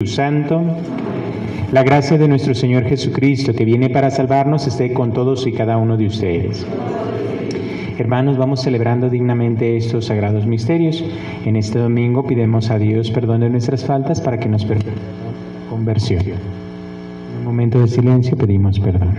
Santo, la gracia de nuestro Señor Jesucristo, que viene para salvarnos, esté con todos y cada uno de ustedes. Hermanos, vamos celebrando dignamente estos sagrados misterios. En este domingo pidemos a Dios perdón de nuestras faltas para que nos perdone la conversión. En un momento de silencio pedimos perdón.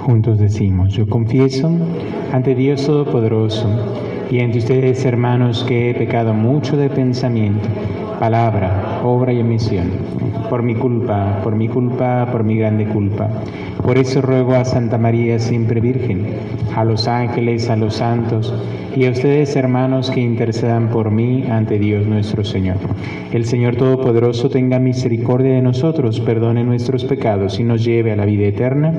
Juntos decimos: yo confieso ante Dios Todopoderoso y ante ustedes, hermanos, que he pecado mucho de pensamiento, palabra, obra y omisión, por mi culpa, por mi grande culpa. Por eso ruego a Santa María siempre Virgen, a los ángeles, a los santos y a ustedes, hermanos, que intercedan por mí ante Dios nuestro Señor. El Señor Todopoderoso tenga misericordia de nosotros, perdone nuestros pecados y nos lleve a la vida eterna.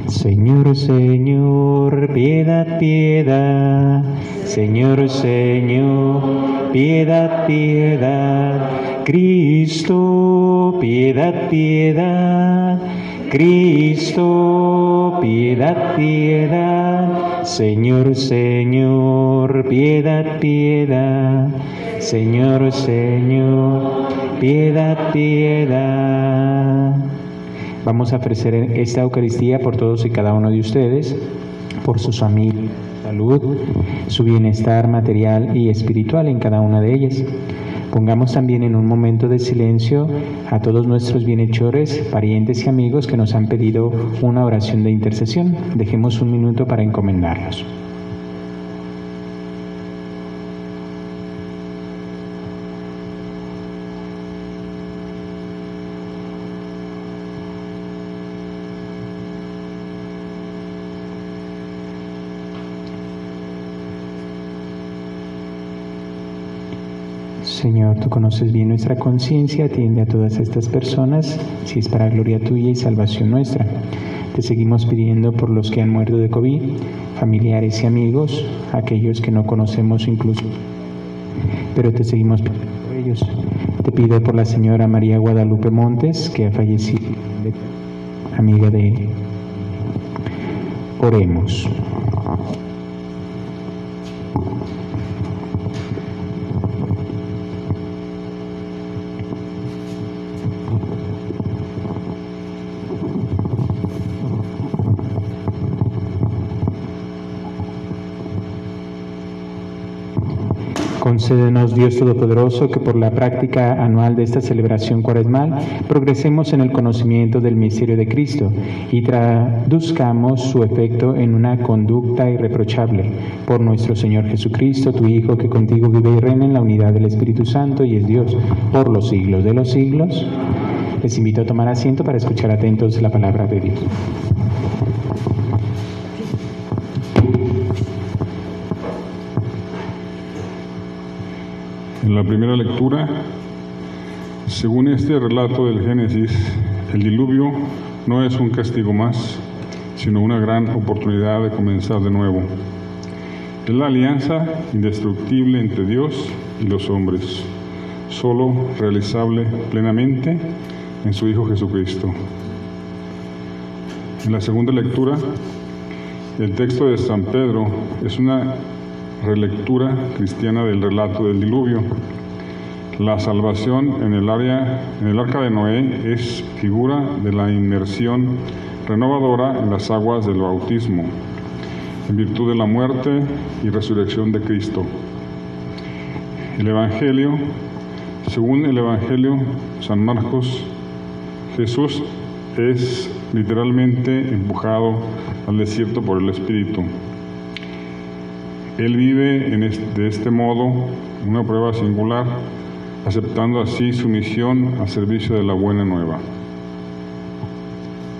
Señor, Señor, piedad, piedad. Señor, Señor, piedad, piedad. Cristo, piedad, piedad. Cristo, piedad, piedad. Señor, Señor, piedad, piedad. Señor, Señor, piedad, piedad. Vamos a ofrecer esta Eucaristía por todos y cada uno de ustedes, por sus familias, salud, su bienestar material y espiritual en cada una de ellas. Pongamos también en un momento de silencio a todos nuestros bienhechores, parientes y amigos que nos han pedido una oración de intercesión. Dejemos un minuto para encomendarlos. Señor, tú conoces bien nuestra conciencia, atiende a todas estas personas, si es para gloria tuya y salvación nuestra. Te seguimos pidiendo por los que han muerto de COVID, familiares y amigos, aquellos que no conocemos incluso, pero te seguimos pidiendo por ellos. Te pido por la señora María Guadalupe Montes, que ha fallecido, amiga de él. Oremos. Concédenos, Dios Todopoderoso, que por la práctica anual de esta celebración cuaresmal progresemos en el conocimiento del misterio de Cristo y traduzcamos su efecto en una conducta irreprochable. Por nuestro Señor Jesucristo, tu Hijo, que contigo vive y reina en la unidad del Espíritu Santo y es Dios por los siglos de los siglos. Les invito a tomar asiento para escuchar atentos la palabra de Dios. En la primera lectura, según este relato del Génesis, el diluvio no es un castigo más, sino una gran oportunidad de comenzar de nuevo. Es la alianza indestructible entre Dios y los hombres, solo realizable plenamente en su Hijo Jesucristo. En la segunda lectura, el texto de San Pedro es una relectura cristiana del relato del diluvio. La salvación en el arca de Noé es figura de la inmersión renovadora en las aguas del bautismo, en virtud de la muerte y resurrección de Cristo. Según el Evangelio San Marcos, Jesús es literalmente empujado al desierto por el Espíritu. Él vive de este modo una prueba singular, aceptando así su misión al servicio de la buena nueva.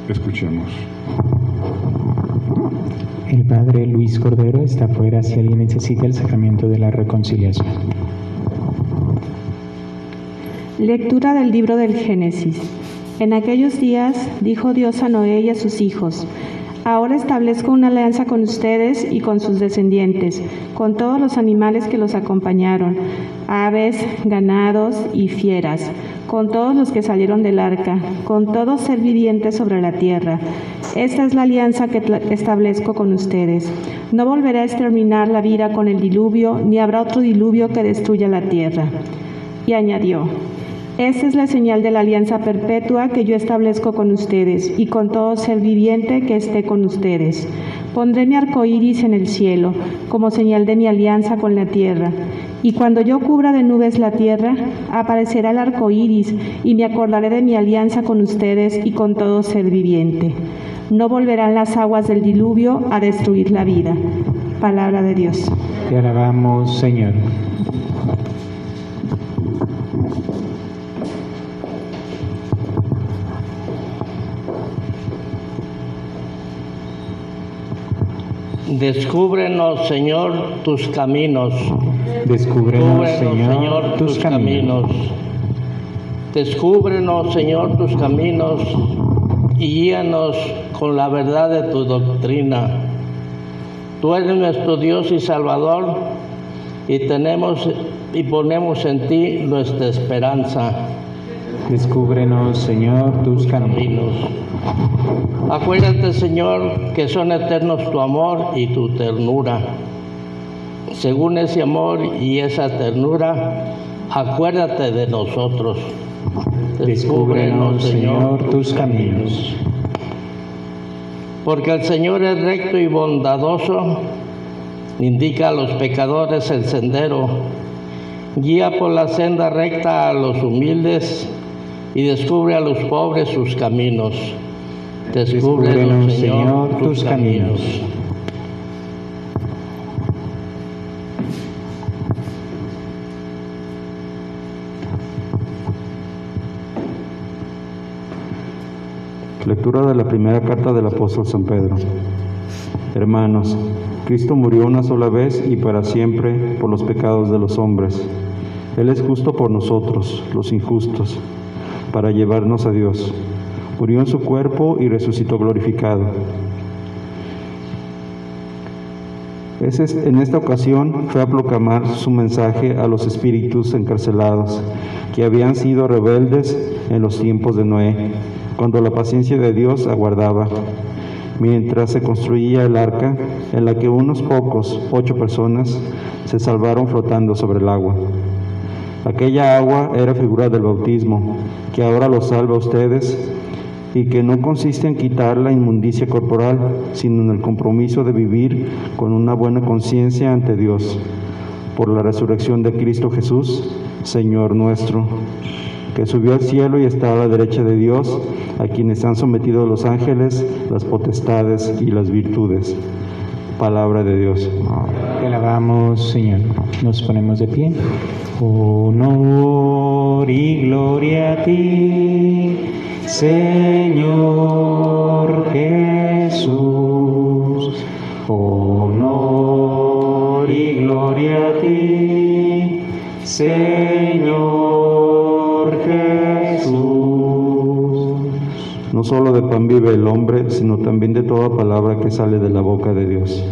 Escuchemos. El Padre Luis Cordero está afuera si alguien necesita el sacramento de la reconciliación. Lectura del libro del Génesis. En aquellos días dijo Dios a Noé y a sus hijos: Ahora establezco una alianza con ustedes y con sus descendientes, con todos los animales que los acompañaron, aves, ganados y fieras, con todos los que salieron del arca, con todo ser viviente sobre la tierra. Esta es la alianza que establezco con ustedes. No volveré a exterminar la vida con el diluvio, ni habrá otro diluvio que destruya la tierra. Y añadió: esta es la señal de la alianza perpetua que yo establezco con ustedes y con todo ser viviente que esté con ustedes. Pondré mi arco iris en el cielo, como señal de mi alianza con la tierra. Y cuando yo cubra de nubes la tierra, aparecerá el arco iris, y me acordaré de mi alianza con ustedes y con todo ser viviente. No volverán las aguas del diluvio a destruir la vida. Palabra de Dios. Te alabamos, Señor. Descúbrenos, Señor, tus caminos. Descúbrenos, Señor, tus caminos. Descúbrenos, Señor, tus caminos y guíanos con la verdad de tu doctrina. Tú eres nuestro Dios y Salvador y ponemos en ti nuestra esperanza. Descúbrenos, Señor, tus caminos. Acuérdate, Señor, que son eternos tu amor y tu ternura. Según ese amor y esa ternura, acuérdate de nosotros. Descúbrenos, Señor, tus caminos. Porque el Señor es recto y bondadoso, indica a los pecadores el sendero, guía por la senda recta a los humildes y descubre a los pobres sus caminos. Descúbrenos, Señor, tus caminos. Lectura de la primera carta del apóstol San Pedro. Hermanos, Cristo murió una sola vez y para siempre por los pecados de los hombres. Él es justo por nosotros, los injustos, para llevarnos a Dios. Murió en su cuerpo y resucitó glorificado. En esta ocasión fue a proclamar su mensaje a los espíritus encarcelados, que habían sido rebeldes en los tiempos de Noé, cuando la paciencia de Dios aguardaba, mientras se construía el arca, en la que unos pocos, 8 personas, se salvaron flotando sobre el agua. Aquella agua era figura del bautismo, que ahora los salva a ustedes, y que no consiste en quitar la inmundicia corporal, sino en el compromiso de vivir con una buena conciencia ante Dios, por la resurrección de Cristo Jesús, Señor nuestro, que subió al cielo y está a la derecha de Dios, a quienes han sometido los ángeles, las potestades y las virtudes. Palabra de Dios. Te alabamos, Señor. Nos ponemos de pie. Honor y gloria a ti, Señor Jesús. Honor y gloria a ti, Señor Jesús. No solo de pan vive el hombre, sino también de toda palabra que sale de la boca de Dios.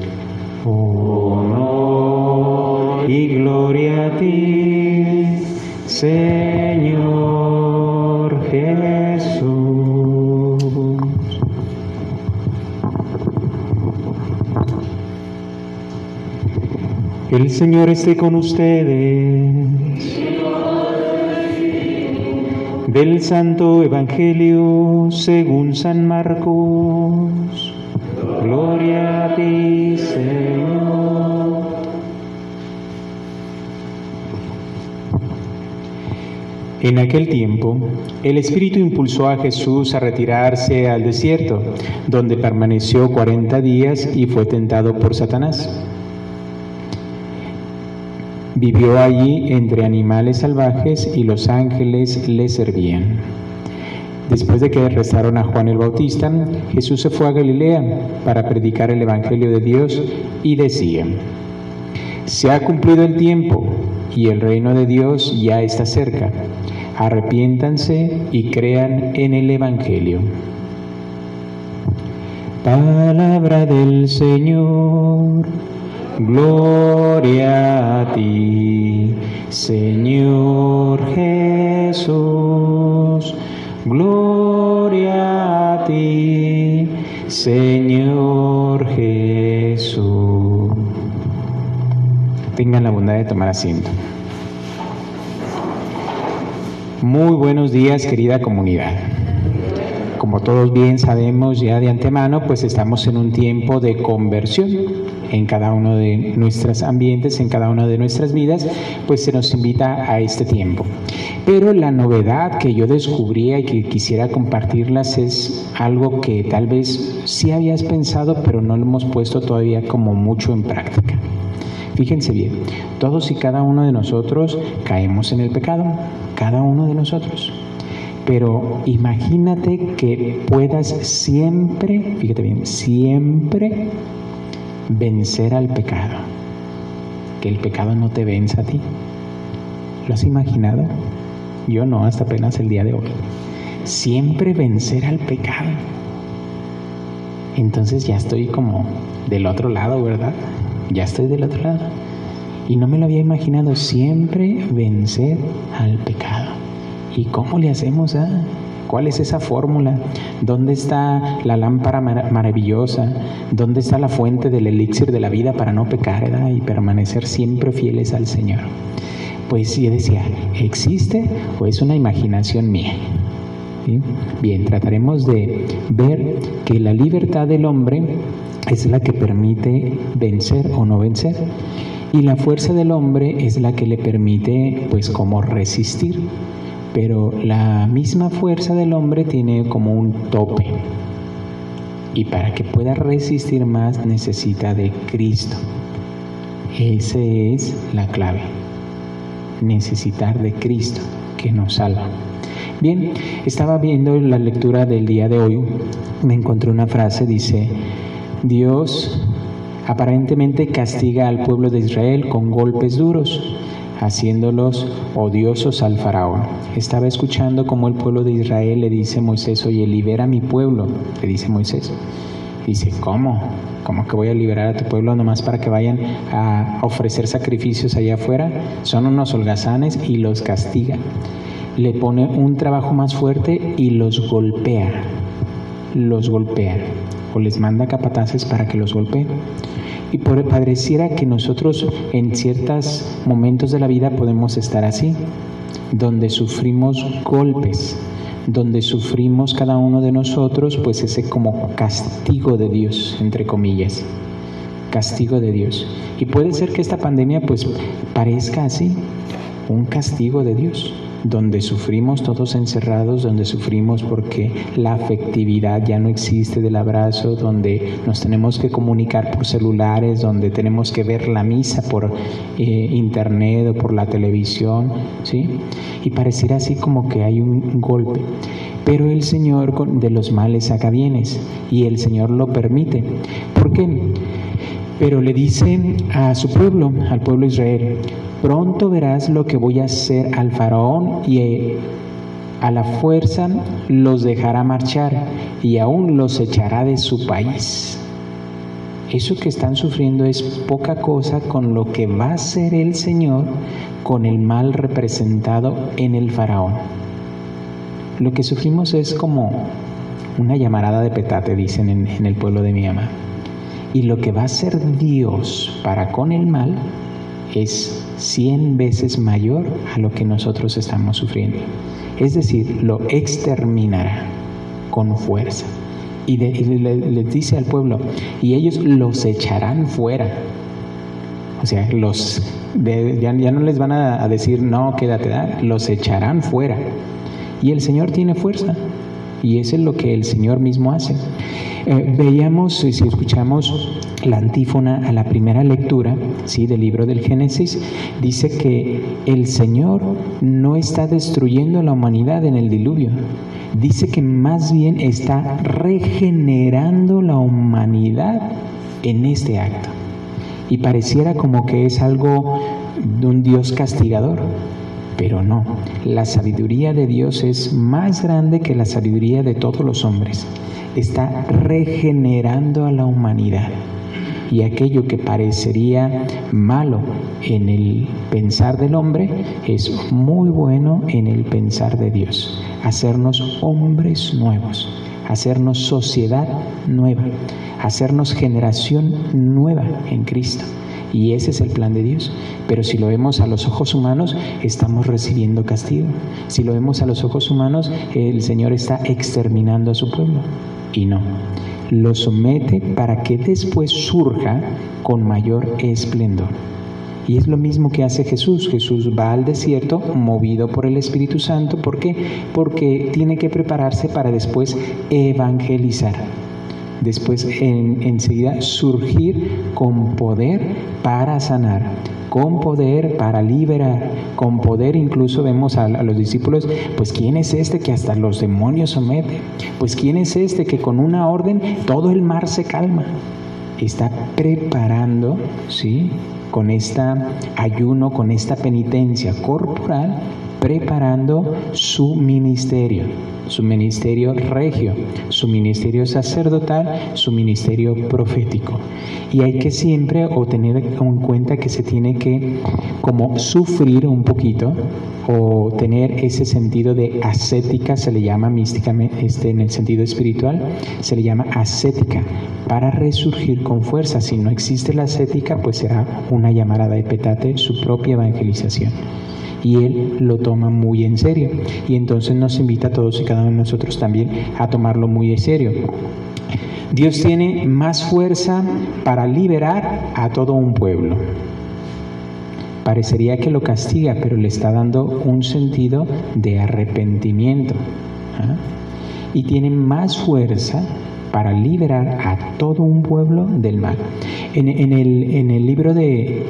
Honor y gloria a ti, Señor Jesús. El Señor esté con ustedes. Del Santo Evangelio según San Marcos. Gloria a ti, Señor. En aquel tiempo, el Espíritu impulsó a Jesús a retirarse al desierto, donde permaneció 40 días y fue tentado por Satanás. Vivió allí entre animales salvajes y los ángeles le servían. Después de que arrestaron a Juan el Bautista, Jesús se fue a Galilea para predicar el Evangelio de Dios y decía: se ha cumplido el tiempo y el reino de Dios ya está cerca. Arrepiéntanse y crean en el Evangelio. Palabra del Señor. Gloria a ti, Señor Jesús. Gloria a ti, Señor Jesús. Tengan la bondad de tomar asiento. Muy buenos días, querida comunidad. Como todos bien sabemos ya de antemano, pues estamos en un tiempo de conversión en cada uno de nuestros ambientes, en cada una de nuestras vidas, pues se nos invita a este tiempo. Pero la novedad que yo descubría y que quisiera compartirlas es algo que tal vez sí habías pensado, pero no lo hemos puesto todavía como mucho en práctica. Fíjense bien, todos y cada uno de nosotros caemos en el pecado, cada uno de nosotros. Pero imagínate que puedas siempre, fíjate bien, siempre vencer al pecado. Que el pecado no te venza a ti. ¿Lo has imaginado? Yo no, hasta apenas el día de hoy. Siempre vencer al pecado. Entonces ya estoy como del otro lado, ¿verdad? Ya estoy del otro lado. Y no me lo había imaginado, siempre vencer al pecado. ¿Y cómo le hacemos? ¿Cuál es esa fórmula? ¿Dónde está la lámpara maravillosa? ¿Dónde está la fuente del elixir de la vida para no pecar, ¿verdad? Y permanecer siempre fieles al Señor? Pues yo decía, ¿existe o es una imaginación mía? ¿Sí? Bien, trataremos de ver que la libertad del hombre es la que permite vencer o no vencer, y la fuerza del hombre es la que le permite, pues, como resistir. Pero la misma fuerza del hombre tiene como un tope, y para que pueda resistir más necesita de Cristo. Esa es la clave, necesitar de Cristo que nos salva. Bien, estaba viendo la lectura del día de hoy, me encontré una frase, dice: Dios aparentemente castiga al pueblo de Israel con golpes duros, haciéndolos odiosos al faraón. Estaba escuchando cómo el pueblo de Israel le dice a Moisés: oye, libera a mi pueblo, le dice Moisés. Dice: ¿cómo? ¿Cómo que voy a liberar a tu pueblo nomás para que vayan a ofrecer sacrificios allá afuera? Son unos holgazanes, y los castiga. Le pone un trabajo más fuerte y los golpea. O les manda capataces para que los golpeen. Y pareciera que nosotros en ciertos momentos de la vida podemos estar así, donde sufrimos golpes, donde sufrimos cada uno de nosotros, pues ese como castigo de Dios, entre comillas, castigo de Dios. Y puede ser que esta pandemia pues parezca así, un castigo de Dios, donde sufrimos todos encerrados, donde sufrimos porque la afectividad ya no existe del abrazo, donde nos tenemos que comunicar por celulares, donde tenemos que ver la misa por internet o por la televisión, ¿sí? Y pareciera así como que hay un golpe. Pero el Señor de los males saca bienes, y el Señor lo permite. ¿Por qué? Pero le dice a su pueblo, al pueblo de Israel: pronto verás lo que voy a hacer al faraón, y a la fuerza los dejará marchar, y aún los echará de su país. Eso que están sufriendo es poca cosa con lo que va a hacer el Señor con el mal representado en el faraón. Lo que sufrimos es como una llamarada de petate, dicen en el pueblo de mi mamá. Y lo que va a hacer Dios para con el mal es 100 veces mayor a lo que nosotros estamos sufriendo. Es decir, lo exterminará con fuerza. Y les dice al pueblo: y ellos los echarán fuera. O sea, ya no les van a decir no, quédate, los echarán fuera. Y el Señor tiene fuerza, y eso es lo que el Señor mismo hace. Veíamos, si escuchamos la antífona a la primera lectura, ¿sí?, del libro del Génesis, dice que el Señor no está destruyendo a la humanidad en el diluvio. Dice que más bien está regenerando la humanidad en este acto. Y pareciera como que es algo de un Dios castigador, pero no. La sabiduría de Dios es más grande que la sabiduría de todos los hombres. está regenerando a la humanidad. Y aquello que parecería malo en el pensar del hombre es muy bueno en el pensar de Dios. Hacernos hombres nuevos, hacernos sociedad nueva, hacernos generación nueva en Cristo. Y ese es el plan de Dios. Pero si lo vemos a los ojos humanos, estamos recibiendo castigo. Si lo vemos a los ojos humanos, el Señor está exterminando a su pueblo. Y no, lo somete para que después surja con mayor esplendor. Y es lo mismo que hace Jesús. Jesús va al desierto movido por el Espíritu Santo. ¿Por qué? Porque tiene que prepararse para después evangelizar. Después enseguida surgir con poder para sanar, con poder para liberar, con poder incluso vemos a los discípulos, pues ¿quién es este que hasta los demonios somete? Pues ¿quién es este que con una orden todo el mar se calma? Está preparando, ¿sí?, con esta ayuno, con esta penitencia corporal, preparando su ministerio regio, su ministerio sacerdotal, su ministerio profético. Y hay que siempre o tener en cuenta que se tiene que como sufrir un poquito o tener ese sentido de ascética, se le llama místicamente, en el sentido espiritual, se le llama ascética, para resurgir con fuerza. Si no existe la ascética, pues será una llamarada de petate, su propia evangelización. Y Él lo toma muy en serio. Y entonces nos invita a todos y cada uno de nosotros también a tomarlo muy en serio. Dios tiene más fuerza para liberar a todo un pueblo. Parecería que lo castiga, pero le está dando un sentido de arrepentimiento. Y tiene más fuerza para liberar a todo un pueblo del mal. En el libro de...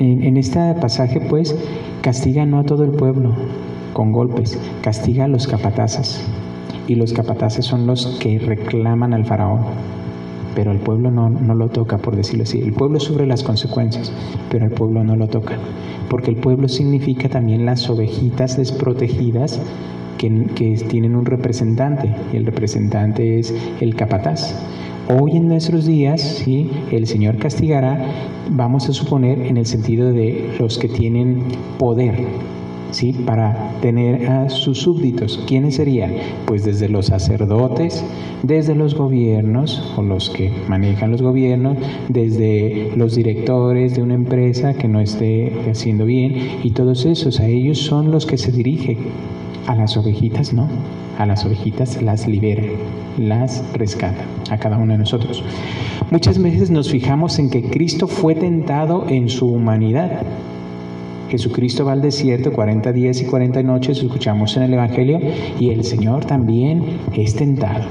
En este pasaje, pues, castiga no a todo el pueblo con golpes, castiga a los capataces. Y los capataces son los que reclaman al faraón. Pero el pueblo no lo toca, por decirlo así. El pueblo sufre las consecuencias, pero el pueblo no lo toca. Porque el pueblo significa también las ovejitas desprotegidas que tienen un representante. Y el representante es el capataz. Hoy en nuestros días, ¿sí?, el Señor castigará, vamos a suponer, en el sentido de los que tienen poder, ¿sí?, para tener a sus súbditos. ¿Quiénes serían? Pues desde los sacerdotes, desde los gobiernos o los que manejan los gobiernos, desde los directores de una empresa que no esté haciendo bien, y todos esos, a ellos son los que se dirigen. A las ovejitas no, a las ovejitas las libera, las rescata, a cada uno de nosotros. Muchas veces nos fijamos en que Cristo fue tentado en su humanidad. Jesucristo va al desierto 40 días y 40 noches, escuchamos en el Evangelio, y el Señor también es tentado.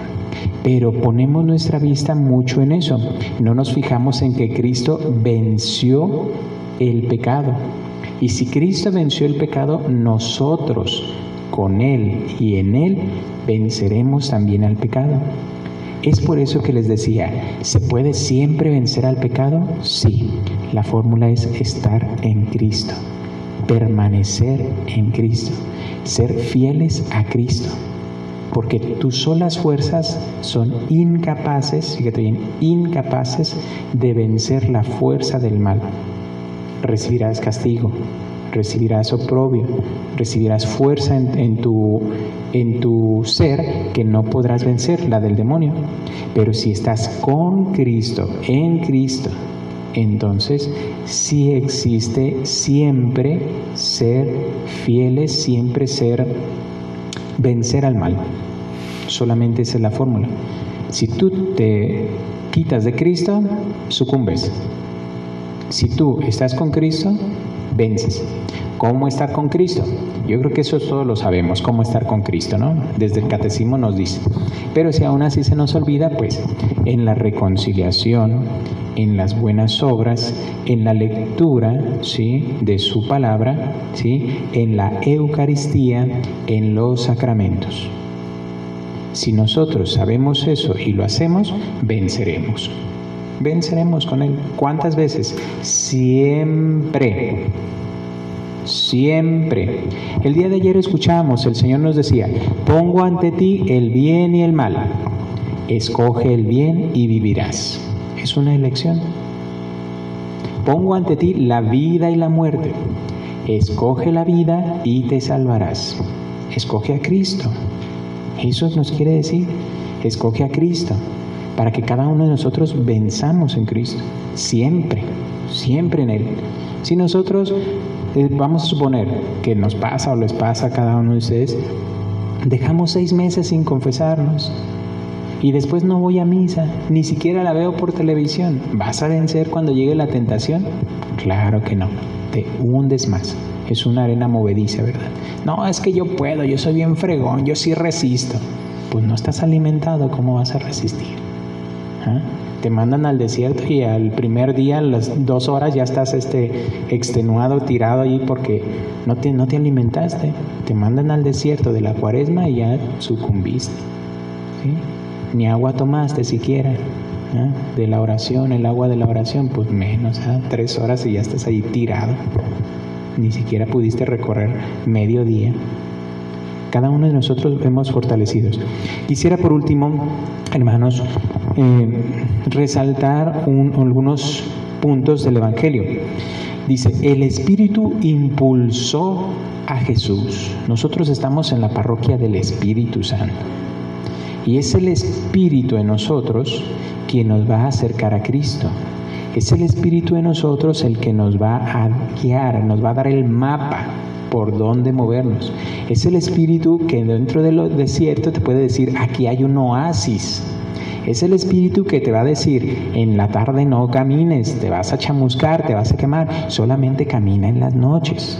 Pero ponemos nuestra vista mucho en eso. No nos fijamos en que Cristo venció el pecado. Y si Cristo venció el pecado, nosotros con Él y en Él venceremos también al pecado. Es por eso que les decía, ¿se puede siempre vencer al pecado? Sí, la fórmula es estar en Cristo, permanecer en Cristo, ser fieles a Cristo, porque tus solas fuerzas son incapaces, fíjate bien, incapaces de vencer la fuerza del mal. Recibirás castigo, recibirás oprobio, recibirás fuerza en tu ser que no podrás vencer, la del demonio. Pero si estás con Cristo, en Cristo, entonces sí existe siempre ser fieles, siempre vencer al mal. Solamente esa es la fórmula. Si tú te quitas de Cristo, sucumbes. Si tú estás con Cristo, vences. ¿Cómo estar con Cristo? Yo creo que eso todos lo sabemos, cómo estar con Cristo, ¿no? Desde el catecismo nos dice. Pero si aún así se nos olvida, pues en la reconciliación, en las buenas obras, en la lectura, ¿sí?, de su palabra, ¿sí?, en la Eucaristía, en los sacramentos. Si nosotros sabemos eso y lo hacemos, venceremos. Venceremos con Él. ¿Cuántas veces? Siempre. siempre. El día de ayer escuchamos, el Señor nos decía, pongo ante ti el bien y el mal. Escoge el bien y vivirás. Es una elección. Pongo ante ti la vida y la muerte. Escoge la vida y te salvarás. Escoge a Cristo. Eso nos quiere decir, escoge a Cristo, para que cada uno de nosotros venzamos en Cristo, siempre, siempre en Él. Si nosotros, vamos a suponer que nos pasa o les pasa a cada uno de ustedes, dejamos 6 meses sin confesarnos, y después no voy a misa, ni siquiera la veo por televisión, ¿vas a vencer cuando llegue la tentación? Claro que no, te hundes más. Es una arena movediza, ¿verdad? No, es que yo puedo, yo soy bien fregón, yo sí resisto. Pues no estás alimentado, ¿cómo vas a resistir? ¿Ah? Te mandan al desierto y al primer día, a las 2 horas, ya estás extenuado, tirado ahí porque no te alimentaste. Te mandan al desierto de la Cuaresma y ya sucumbiste. ¿Sí? Ni agua tomaste siquiera. ¿Ah? De la oración, el agua de la oración, pues menos, 3 horas y ya estás ahí tirado. Ni siquiera pudiste recorrer medio día. Cada uno de nosotros hemos fortalecidos. Quisiera por último, hermanos, resaltar algunos puntos del Evangelio. Dice, el Espíritu impulsó a Jesús. Nosotros estamos en la parroquia del Espíritu Santo. Y es el Espíritu en nosotros quien nos va a acercar a Cristo. Es el Espíritu en nosotros el que nos va a guiar, nos va a dar el mapa por dónde movernos. Es el Espíritu que dentro del desierto te puede decir, aquí hay un oasis. Es el Espíritu que te va a decir, en la tarde no camines, te vas a chamuscar, te vas a quemar, solamente camina en las noches.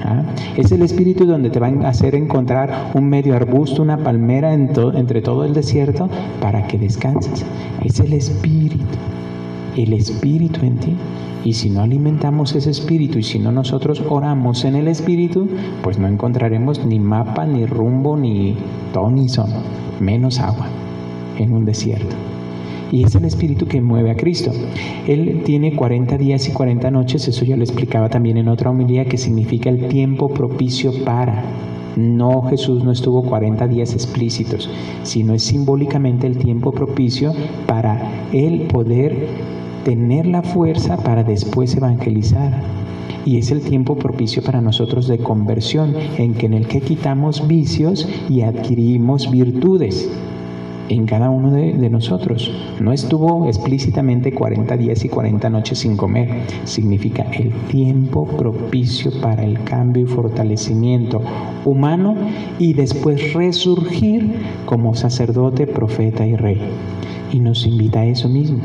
¿Ah? Es el Espíritu donde te van a hacer encontrar un medio arbusto, una palmera entre todo el desierto para que descanses. Es el Espíritu en ti. Y si no alimentamos ese Espíritu y si no nosotros oramos en el Espíritu, pues no encontraremos ni mapa, ni rumbo, ni ton ni son, menos agua en un desierto. Y es el Espíritu que mueve a Cristo. Él tiene 40 días y 40 noches, eso yo lo explicaba también en otra homilía, que significa el tiempo propicio para. No, Jesús no estuvo 40 días explícitos, sino es simbólicamente el tiempo propicio para Él poder tener la fuerza para después evangelizar. Y es el tiempo propicio para nosotros de conversión, en el que quitamos vicios y adquirimos virtudes en cada uno de nosotros. No estuvo explícitamente 40 días y 40 noches sin comer. Significa el tiempo propicio para el cambio y fortalecimiento humano y después resurgir como sacerdote, profeta y rey. Y nos invita a eso mismo.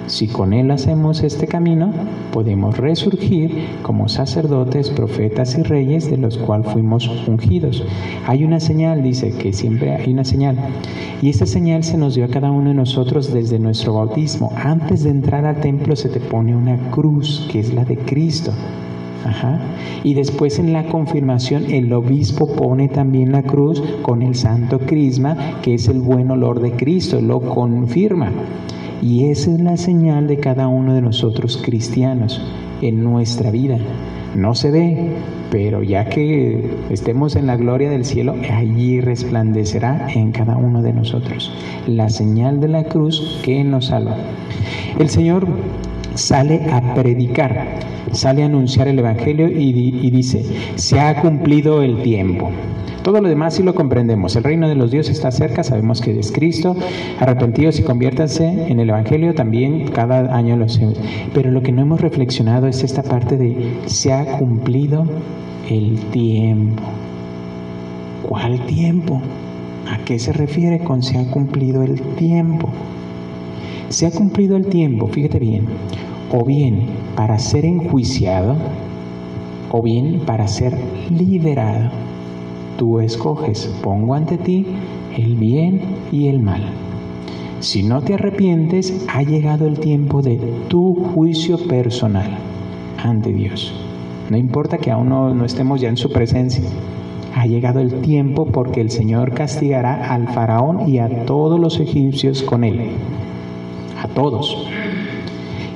Si con Él hacemos este camino, podemos resurgir como sacerdotes, profetas y reyes de los cuales fuimos ungidos. Hay una señal, dice que siempre hay una señal. Y esa señal se nos dio a cada uno de nosotros desde nuestro bautismo. Antes de entrar al templo se te pone una cruz, que es la de Cristo. Y después en la confirmación el obispo pone también la cruz con el santo crisma, que es el buen olor de Cristo, lo confirma. Y esa es la señal de cada uno de nosotros cristianos en nuestra vida. No se ve, pero ya que estemos en la gloria del cielo, allí resplandecerá en cada uno de nosotros la señal de la cruz que nos salva. El Señor sale a predicar, sale a anunciar el Evangelio y dice, se ha cumplido el tiempo. Todo lo demás sí lo comprendemos. El reino de los dioses está cerca, sabemos que es Cristo. Arrepentidos y conviértanse en el Evangelio, también cada año lo hacemos. Pero lo que no hemos reflexionado es esta parte de se ha cumplido el tiempo. ¿Cuál tiempo? ¿A qué se refiere con se ha cumplido el tiempo? Se ha cumplido el tiempo, fíjate bien, o bien para ser enjuiciado, o bien para ser liberado. Tú escoges, pongo ante ti el bien y el mal. Si no te arrepientes, ha llegado el tiempo de tu juicio personal ante Dios. No importa que aún no estemos ya en su presencia. Ha llegado el tiempo porque el Señor castigará al faraón y a todos los egipcios con él. A todos.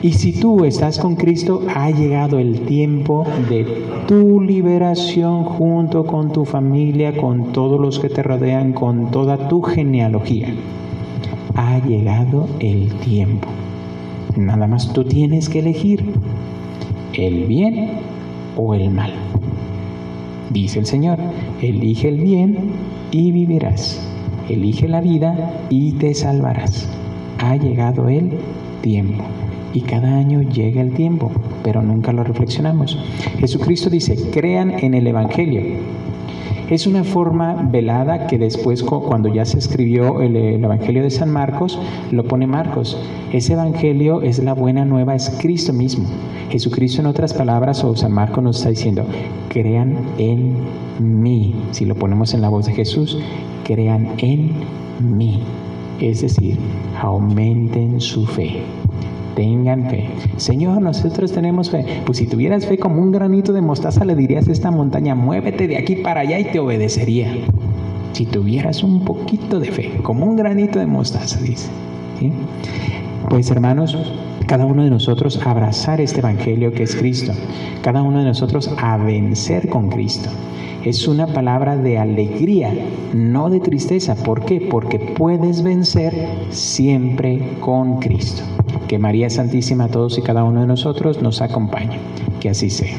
Y si tú estás con Cristo, ha llegado el tiempo de tu liberación junto con tu familia, con todos los que te rodean, con toda tu genealogía. Ha llegado el tiempo. Nada más tú tienes que elegir el bien o el mal. Dice el Señor, elige el bien y vivirás. Elige la vida y te salvarás. Ha llegado el tiempo. Y cada año llega el tiempo, pero nunca lo reflexionamos. Jesucristo dice, crean en el Evangelio. Es una forma velada que después, cuando ya se escribió el Evangelio de San Marcos, lo pone Marcos. Ese Evangelio es la buena nueva, es Cristo mismo. Jesucristo, en otras palabras, o San Marcos nos está diciendo, crean en mí. Si lo ponemos en la voz de Jesús, crean en mí. Es decir, aumenten su fe. Tengan fe. Señor, nosotros tenemos fe. Pues si tuvieras fe como un granito de mostaza, le dirías a esta montaña, muévete de aquí para allá y te obedecería. Si tuvieras un poquito de fe, como un granito de mostaza, dice. ¿Sí? Pues hermanos, cada uno de nosotros abrazar este Evangelio que es Cristo. Cada uno de nosotros a vencer con Cristo. Es una palabra de alegría, no de tristeza. ¿Por qué? Porque puedes vencer siempre con Cristo. Que María Santísima, a todos y cada uno de nosotros, nos acompañe. Que así sea.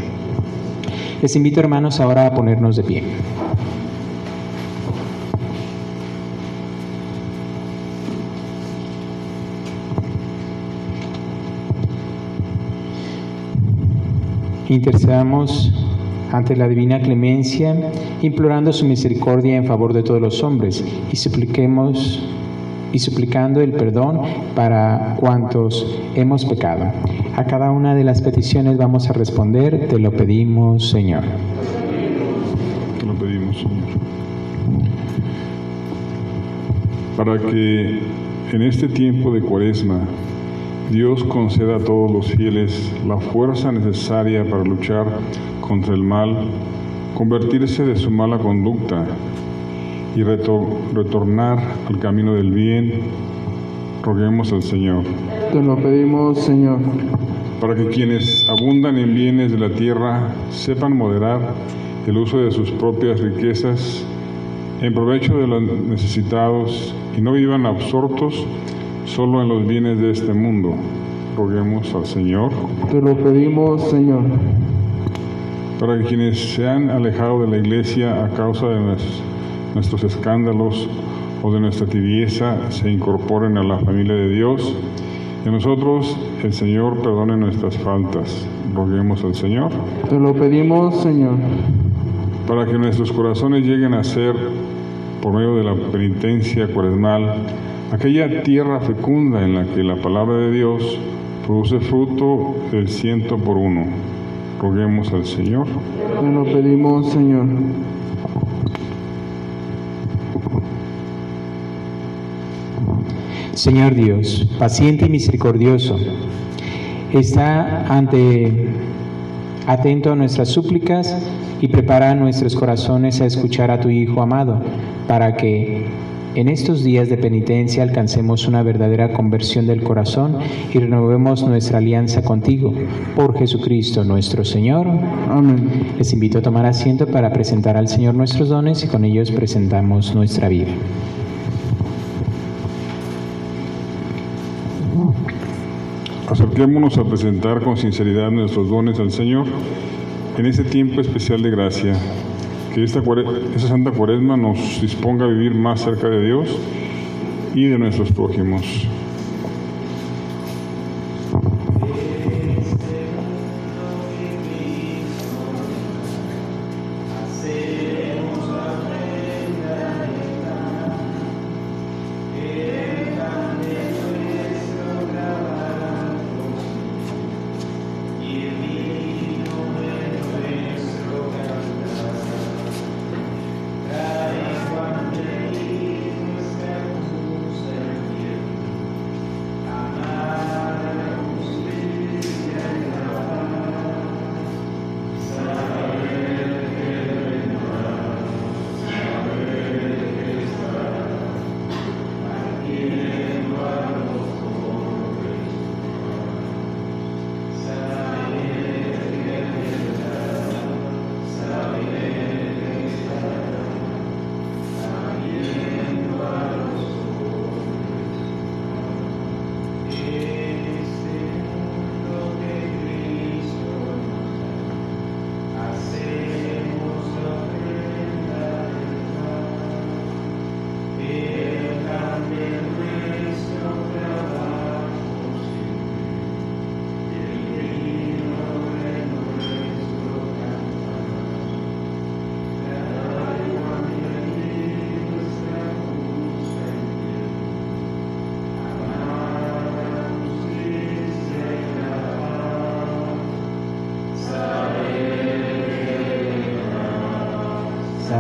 Les invito, hermanos, ahora a ponernos de pie. Intercedamos ante la divina clemencia, implorando su misericordia en favor de todos los hombres, y suplicando el perdón para cuantos hemos pecado. A cada una de las peticiones vamos a responder, te lo pedimos, Señor. Te lo pedimos, Señor. Para que en este tiempo de Cuaresma Dios conceda a todos los fieles la fuerza necesaria para luchar contra el mal, convertirse de su mala conducta y retornar al camino del bien, roguemos al Señor. Te lo pedimos, Señor. Para que quienes abundan en bienes de la tierra sepan moderar el uso de sus propias riquezas en provecho de los necesitados y no vivan absortos solo en los bienes de este mundo. Roguemos al Señor. Te lo pedimos, Señor. Para que quienes se han alejado de la Iglesia a causa de nuestros escándalos o de nuestra tibieza se incorporen a la familia de Dios, y a nosotros el Señor perdone nuestras faltas. Roguemos al Señor. Te lo pedimos, Señor. Para que nuestros corazones lleguen a ser, por medio de la penitencia cuaresmal, aquella tierra fecunda en la que la palabra de Dios produce fruto del 100 por 1. Roguemos al Señor. Te lo pedimos, Señor. Señor Dios, paciente y misericordioso, está atento a nuestras súplicas y prepara nuestros corazones a escuchar a tu Hijo amado, para que en estos días de penitencia alcancemos una verdadera conversión del corazón y renovemos nuestra alianza contigo. Por Jesucristo nuestro Señor. Amén. Les invito a tomar asiento para presentar al Señor nuestros dones y con ellos presentamos nuestra vida. Acerquémonos a presentar con sinceridad nuestros dones al Señor en este tiempo especial de gracia. Que esta Santa Cuaresma nos disponga a vivir más cerca de Dios y de nuestros prójimos.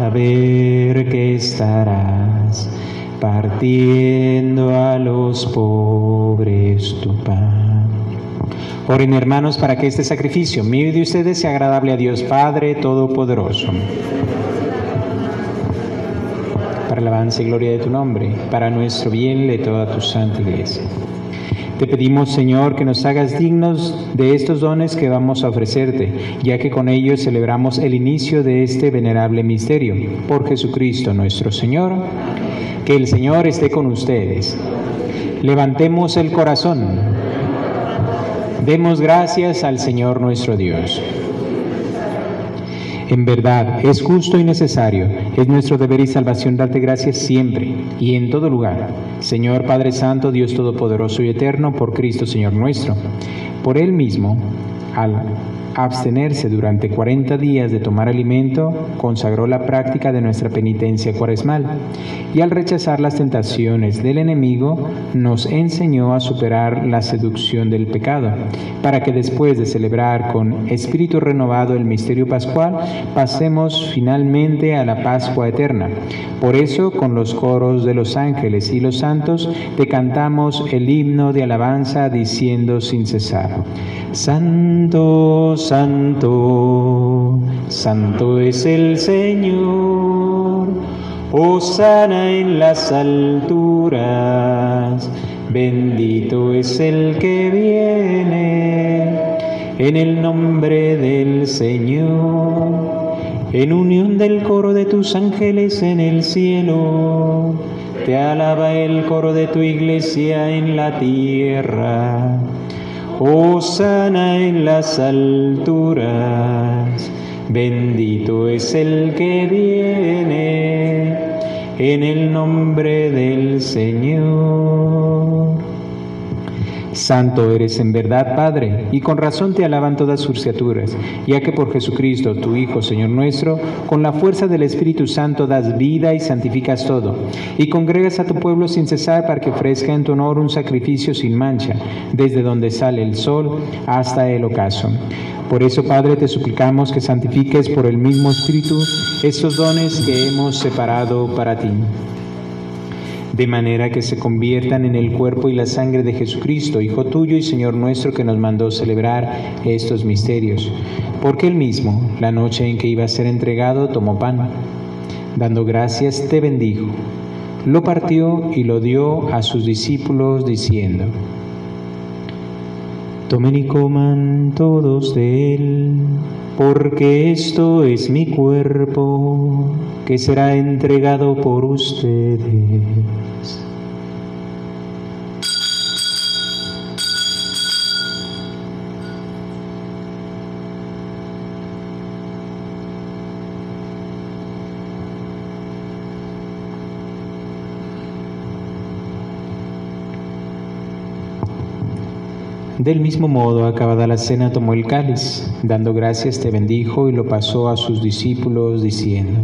saber que estarás partiendo a los pobres tu pan. Oren, hermanos, para que este sacrificio mío y de ustedes sea agradable a Dios Padre Todopoderoso. Para alabanza y gloria de tu nombre, para nuestro bien de toda tu santa Iglesia. Te pedimos, Señor, que nos hagas dignos de estos dones que vamos a ofrecerte, ya que con ellos celebramos el inicio de este venerable misterio. Por Jesucristo nuestro Señor. Que el Señor esté con ustedes. Levantemos el corazón. Demos gracias al Señor nuestro Dios. En verdad, es justo y necesario, es nuestro deber y salvación darte gracias siempre y en todo lugar. Señor Padre Santo, Dios Todopoderoso y Eterno, por Cristo Señor nuestro. Por Él mismo, al abstenerse durante 40 días de tomar alimento, consagró la práctica de nuestra penitencia cuaresmal, y al rechazar las tentaciones del enemigo, nos enseñó a superar la seducción del pecado, para que después de celebrar con espíritu renovado el misterio pascual, pasemos finalmente a la Pascua eterna. Por eso, con los coros de los ángeles y los santos, te cantamos el himno de alabanza diciendo sin cesar: Santo, Santo, Santo es el Señor, hosana en las alturas, bendito es el que viene en el nombre del Señor. En unión del coro de tus ángeles en el cielo, te alaba el coro de tu iglesia en la tierra. Hosana en las alturas, bendito es el que viene en el nombre del Señor. Santo eres en verdad, Padre, y con razón te alaban todas sus criaturas, ya que por Jesucristo, tu Hijo, Señor nuestro, con la fuerza del Espíritu Santo das vida y santificas todo, y congregas a tu pueblo sin cesar para que ofrezca en tu honor un sacrificio sin mancha, desde donde sale el sol hasta el ocaso. Por eso, Padre, te suplicamos que santifiques por el mismo Espíritu estos dones que hemos separado para ti, de manera que se conviertan en el cuerpo y la sangre de Jesucristo, Hijo tuyo y Señor nuestro, que nos mandó celebrar estos misterios. Porque Él mismo, la noche en que iba a ser entregado, tomó pan. Dando gracias, te bendijo. Lo partió y lo dio a sus discípulos, diciendo: Tomen y coman todos de él, porque esto es mi cuerpo, que será entregado por ustedes. Del mismo modo, acabada la cena, tomó el cáliz, dando gracias, te bendijo y lo pasó a sus discípulos, diciendo: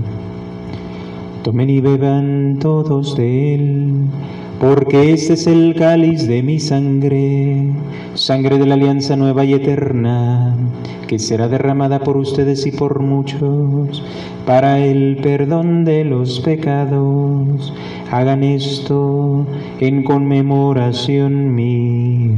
Tomen y beban todos de él, porque este es el cáliz de mi sangre, sangre de la alianza nueva y eterna, que será derramada por ustedes y por muchos, para el perdón de los pecados. Hagan esto en conmemoración mía.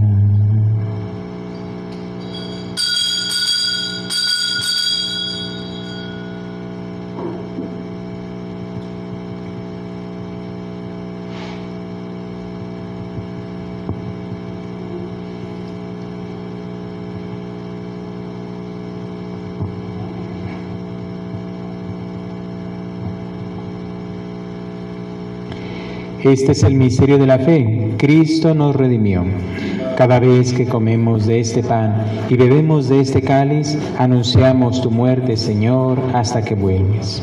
Este es el misterio de la fe. Cristo nos redimió. Cada vez que comemos de este pan y bebemos de este cáliz, anunciamos tu muerte, Señor, hasta que vuelves.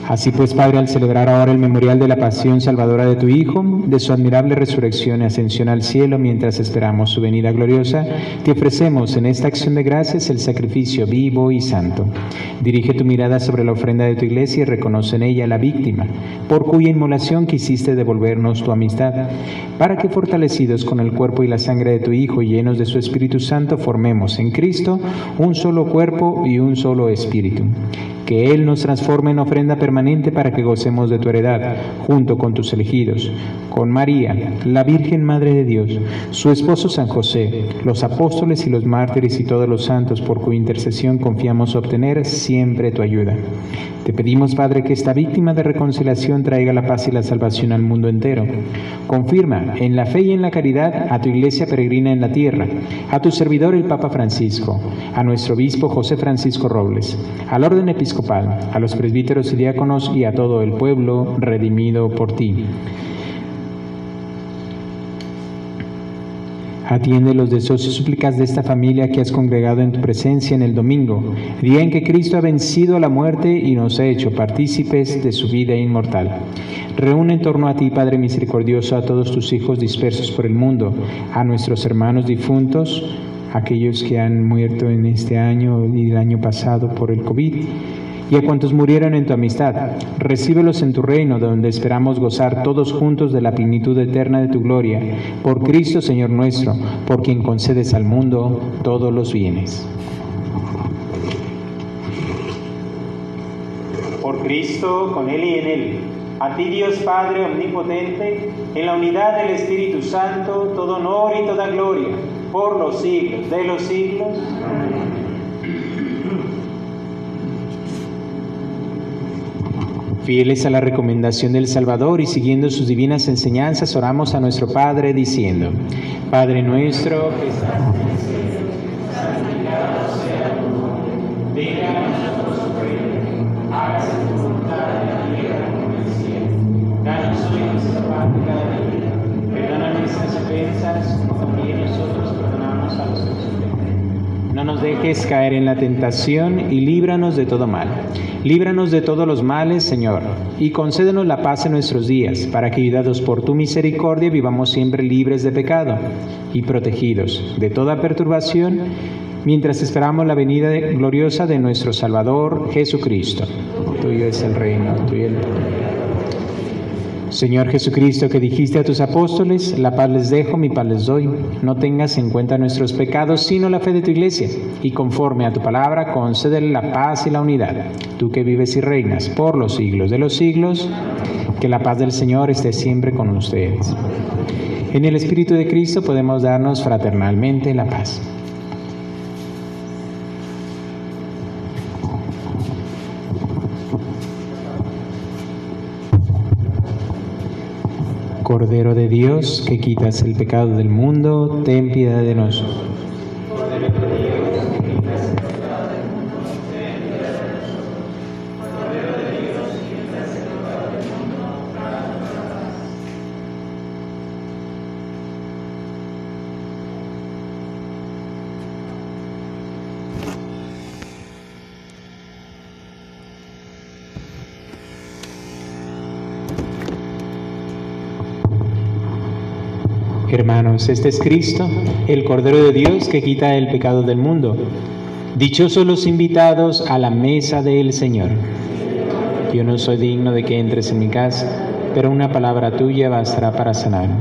Así pues, Padre, al celebrar ahora el memorial de la pasión salvadora de tu Hijo, de su admirable resurrección y ascensión al cielo mientras esperamos su venida gloriosa, te ofrecemos en esta acción de gracias el sacrificio vivo y santo. Dirige tu mirada sobre la ofrenda de tu iglesia y reconoce en ella la víctima, por cuya inmolación quisiste devolvernos tu amistad, para que, fortalecidos con el cuerpo y la sangre de tu Hijo y llenos de su Espíritu Santo, formemos en Cristo un solo cuerpo y un solo espíritu. que Él nos transforme en ofrenda permanente para que gocemos de tu heredad, junto con tus elegidos, con María, la Virgen Madre de Dios, su esposo San José, los apóstoles y los mártires y todos los santos, por cuya intercesión confiamos obtener siempre tu ayuda. Te pedimos, Padre, que esta víctima de reconciliación traiga la paz y la salvación al mundo entero. Confirma en la fe y en la caridad a tu Iglesia peregrina en la tierra, a tu servidor el Papa Francisco, a nuestro obispo José Francisco Robles, al orden episcopal, a los presbíteros y diáconos y a todo el pueblo redimido por ti. Atiende los deseos y súplicas de esta familia que has congregado en tu presencia en el domingo, día en que Cristo ha vencido a la muerte y nos ha hecho partícipes de su vida inmortal. Reúne en torno a ti, Padre misericordioso, a todos tus hijos dispersos por el mundo, a nuestros hermanos difuntos, aquellos que han muerto en este año y el año pasado por el COVID, y a cuantos murieron en tu amistad. Recíbelos en tu reino, donde esperamos gozar todos juntos de la plenitud eterna de tu gloria. Por Cristo, Señor nuestro, por quien concedes al mundo todos los bienes. Por Cristo, con Él y en Él, a ti Dios Padre omnipotente, en la unidad del Espíritu Santo, todo honor y toda gloria, por los siglos de los siglos. Amén. Fieles a la recomendación del Salvador y siguiendo sus divinas enseñanzas, oramos a nuestro Padre diciendo: Padre nuestro que estás en el cielo, santificado sea tu nombre. Venga a nosotros tu reino. Hágase tu voluntad en la tierra como en el cielo. Danos hoy nuestra pan de cada día. Perdona nuestras ofensas, como también nosotros perdonamos a los que nos ofenden. No nos dejes caer en la tentación y líbranos de todo mal. Líbranos de todos los males, Señor, y concédenos la paz en nuestros días, para que, ayudados por tu misericordia, vivamos siempre libres de pecado y protegidos de toda perturbación, mientras esperamos la venida gloriosa de nuestro Salvador Jesucristo. Tuyo es el reino, tuyo el poder. Señor Jesucristo, que dijiste a tus apóstoles: la paz les dejo, mi paz les doy. No tengas en cuenta nuestros pecados, sino la fe de tu Iglesia, y conforme a tu palabra, concédele la paz y la unidad. Tú que vives y reinas por los siglos de los siglos, que la paz del Señor esté siempre con ustedes. En el Espíritu de Cristo podemos darnos fraternalmente la paz. Cordero de Dios, que quitas el pecado del mundo, ten piedad de nosotros. Cordero de Dios, que quitas el pecado del mundo, ten piedad de nosotros. Cordero de Dios, que quitas el pecado del mundo, danos la paz. Hermanos, este es Cristo, el Cordero de Dios que quita el pecado del mundo. Dichosos los invitados a la mesa del Señor. Yo no soy digno de que entres en mi casa, pero una palabra tuya bastará para sanarme.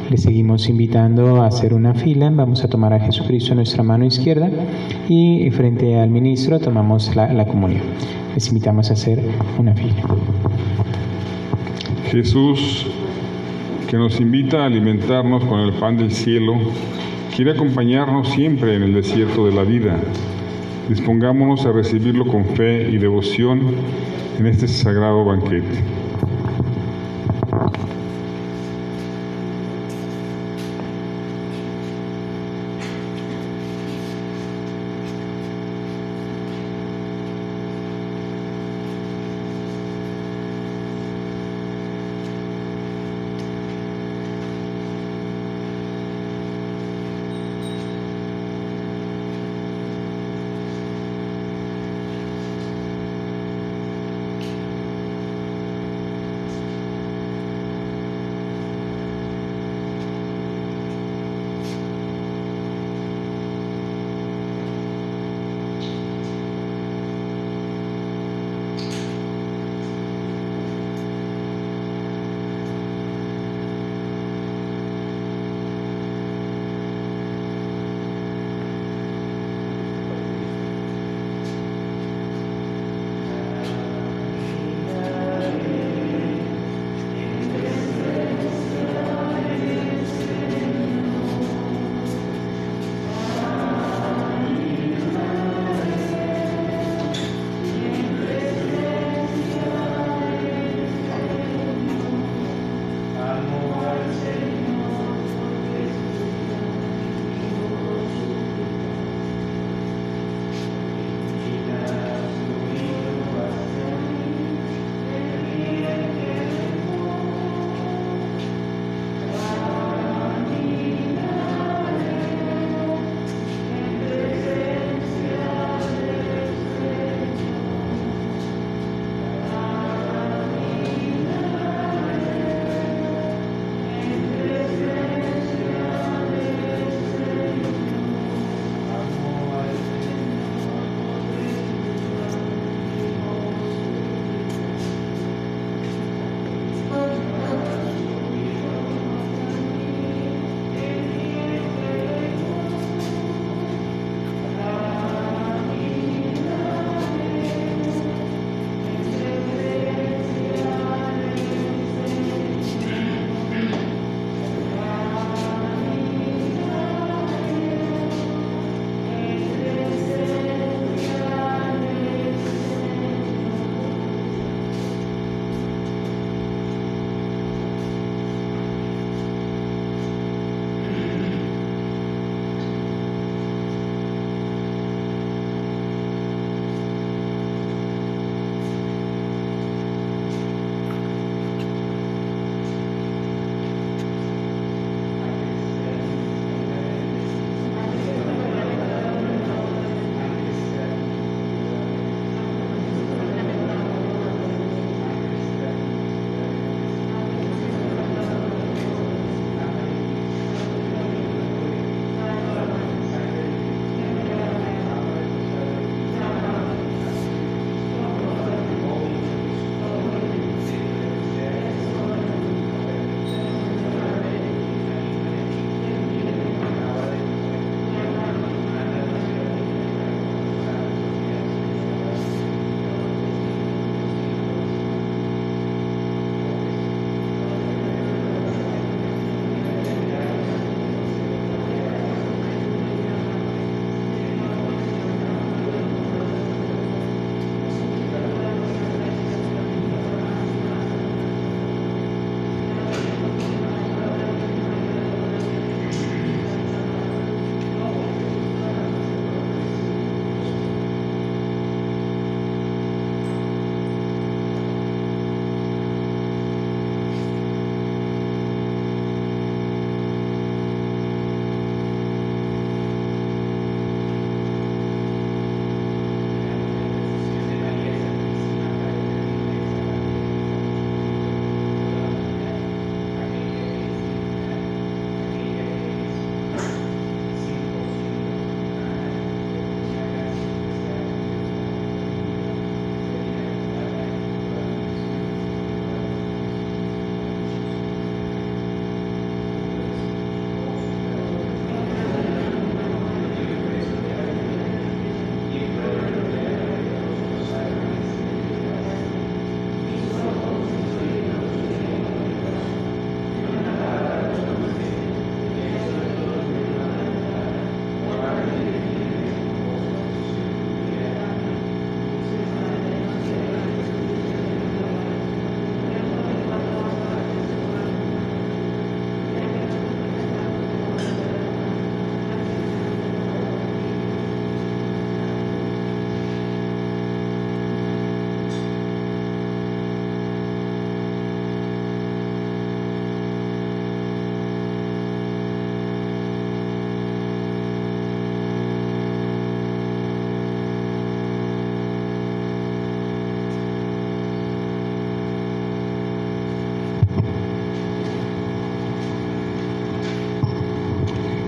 Le seguimos invitando a hacer una fila. Vamos a tomar a Jesucristo en nuestra mano izquierda y frente al ministro tomamos la comunión. Les invitamos a hacer una fila. Jesús, que nos invita a alimentarnos con el pan del cielo, quiere acompañarnos siempre en el desierto de la vida. Dispongámonos a recibirlo con fe y devoción en este sagrado banquete.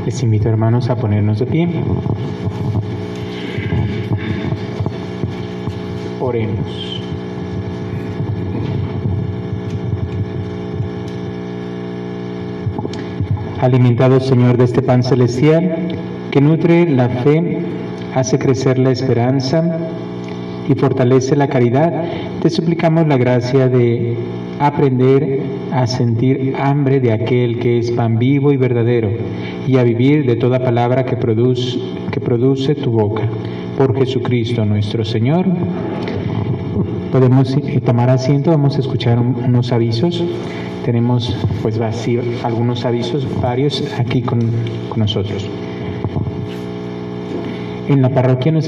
Les invito, hermanos, a ponernos de pie. Oremos. Alimentado, Señor, de este pan celestial que nutre la fe, hace crecer la esperanza y fortalece la caridad, te suplicamos la gracia de aprender a sentir hambre de aquel que es pan vivo y verdadero, y a vivir de toda palabra que produce tu boca. Por Jesucristo nuestro Señor. Podemos tomar asiento, vamos a escuchar unos avisos. Tenemos pues algunos avisos, varios aquí con nosotros. En la parroquia nos